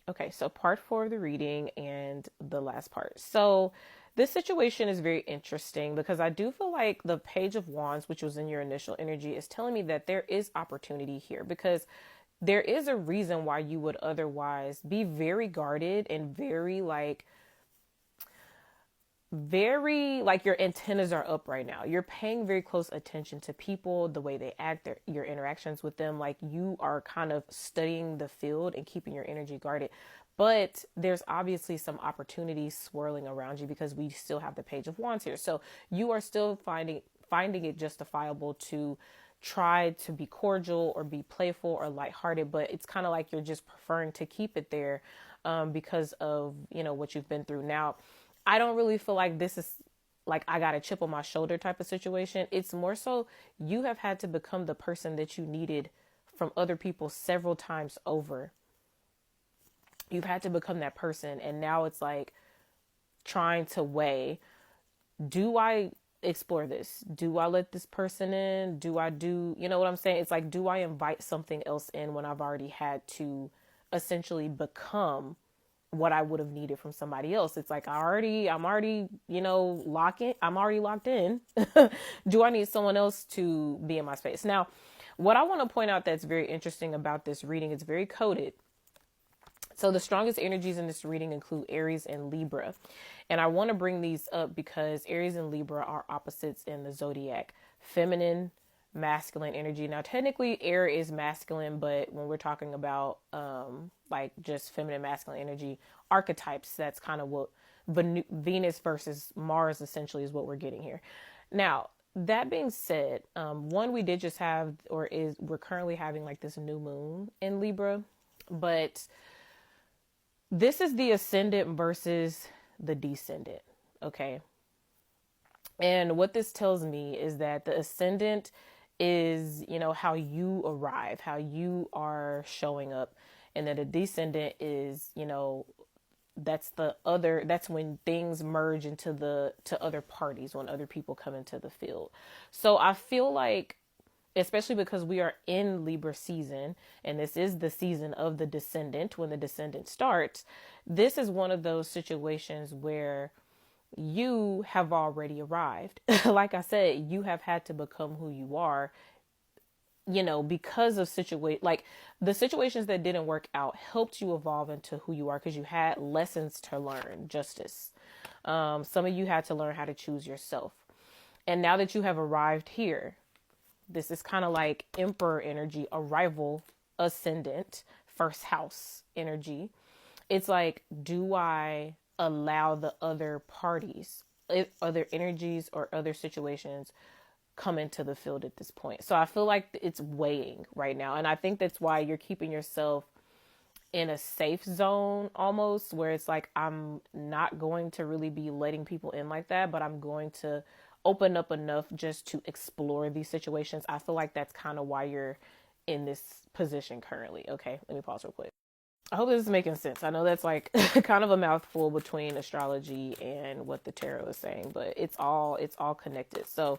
Okay, so part 4 of the reading and the last part. So this situation is very interesting because I do feel like the Page of Wands, which was in your initial energy, is telling me that there is opportunity here because there is a reason why you would otherwise be very guarded and very like your antennas are up right now. You're paying very close attention to people, the way they act, your interactions with them. Like you are kind of studying the field and keeping your energy guarded. But there's obviously some opportunities swirling around you because we still have the Page of Wands here. So you are still finding it justifiable to try to be cordial or be playful or lighthearted, but it's kind of like you're just preferring to keep it there because of, what you've been through. Now, I don't really feel like this is like I got a chip on my shoulder type of situation. It's more so you have had to become the person that you needed from other people several times over. You've had to become that person. And now it's like trying to weigh, do I explore this? Do I let this person in? You know what I'm saying? It's like, do I invite something else in when I've already had to essentially become what I would have needed from somebody else? It's like I'm already, I'm already locked in. Do I need someone else to be in my space? Now, what I want to point out that's very interesting about this reading, it's very coded. So the strongest energies in this reading include Aries and Libra. And I want to bring these up because Aries and Libra are opposites in the zodiac. Feminine, masculine energy. Now, technically, air is masculine, but when we're talking about like just feminine, masculine energy archetypes, that's kind of what Venus versus Mars essentially is what we're getting here. Now, that being said, one, we did just have, we're currently having like this new moon in Libra, but this is the ascendant versus the descendant. Okay. And what this tells me is that the ascendant is, how you arrive, how you are showing up. And then the descendant is, that's when things merge to other parties, when other people come into the field. So I feel like, especially because we are in Libra season, and this is the season of the descendant, when the descendant starts, this is one of those situations where you have already arrived. Like I said, you have had to become who you are, because of like the situations that didn't work out helped you evolve into who you are because you had lessons to learn, justice. Some of you had to learn how to choose yourself. And now that you have arrived here, this is kind of like emperor energy, arrival, ascendant, first house energy. It's like, do I allow the other parties, other energies or other situations come into the field at this point? So I feel like it's weighing right now. And I think that's why you're keeping yourself in a safe zone almost, where it's like, I'm not going to really be letting people in like that, but I'm going to open up enough just to explore these situations. I feel like that's kind of why you're in this position currently. Okay, let me pause real quick. I hope this is making sense. I know that's like kind of a mouthful between astrology and what the tarot is saying, but it's all connected. So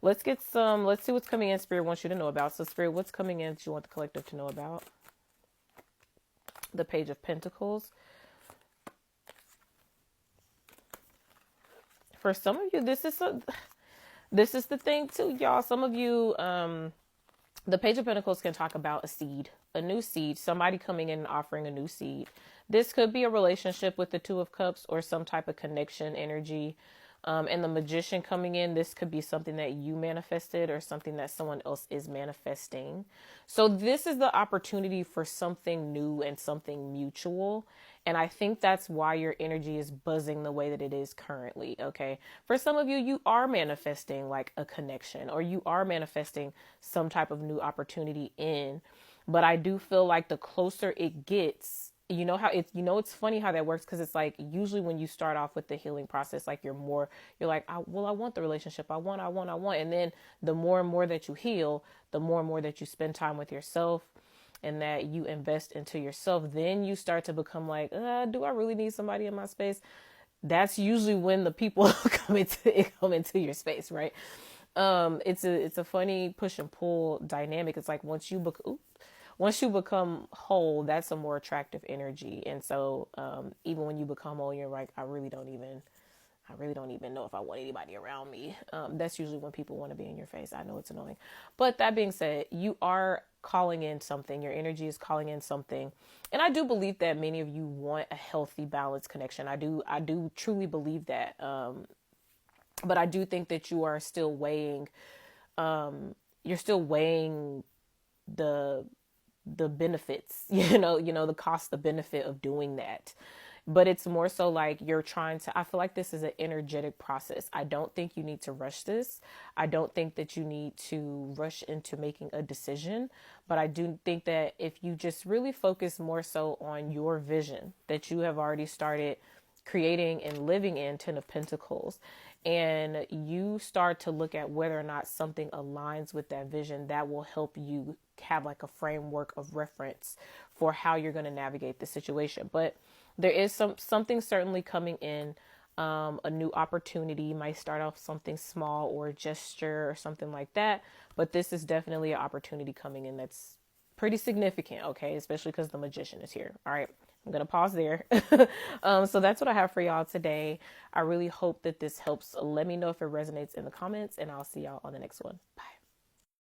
let's see what's coming in. Spirit wants you to know about. So Spirit, what's coming in that you want the collective to know about? The Page of Pentacles. For some of you, this is the thing too, y'all. Some of you, the Page of Pentacles can talk about a seed, a new seed, somebody coming in and offering a new seed. This could be a relationship with the Two of Cups or some type of connection energy. And the Magician coming in, this could be something that you manifested or something that someone else is manifesting. So this is the opportunity for something new and something mutual. And I think that's why your energy is buzzing the way that it is currently. Okay. For some of you, you are manifesting like a connection, or you are manifesting some type of new opportunity in. But I do feel like the closer it gets, it's funny how that works, because it's like usually when you start off with the healing process, like you're like, I want the relationship. I want. And then the more and more that you heal, the more and more that you spend time with yourself and that you invest into yourself, then you start to become like, do I really need somebody in my space? That's usually when the people come into your space, right? It's a funny push and pull dynamic. It's like once once you become whole, that's a more attractive energy. And so even when you become whole, you're like, I really don't even know if I want anybody around me. That's usually when people want to be in your face. I know it's annoying. But that being said, you are calling in something. Your energy is calling in something. And I do believe that many of you want a healthy, balanced connection. I do truly believe that. But I do think that you are still weighing, you're still weighing the benefits, the cost, the benefit of doing that. But it's more so like you're trying to, I feel like this is an energetic process. I don't think you need to rush this. I don't think that you need to rush into making a decision. But I do think that if you just really focus more so on your vision that you have already started creating and living in, Ten of Pentacles, and you start to look at whether or not something aligns with that vision, that will help you have like a framework of reference for how you're going to navigate the situation. But there is something certainly coming in. A new opportunity might start off something small or a gesture or something like that. But this is definitely an opportunity coming in that's pretty significant, okay? Especially because the Magician is here. All right, I'm going to pause there. So that's what I have for y'all today. I really hope that this helps. Let me know if it resonates in the comments, and I'll see y'all on the next one. Bye.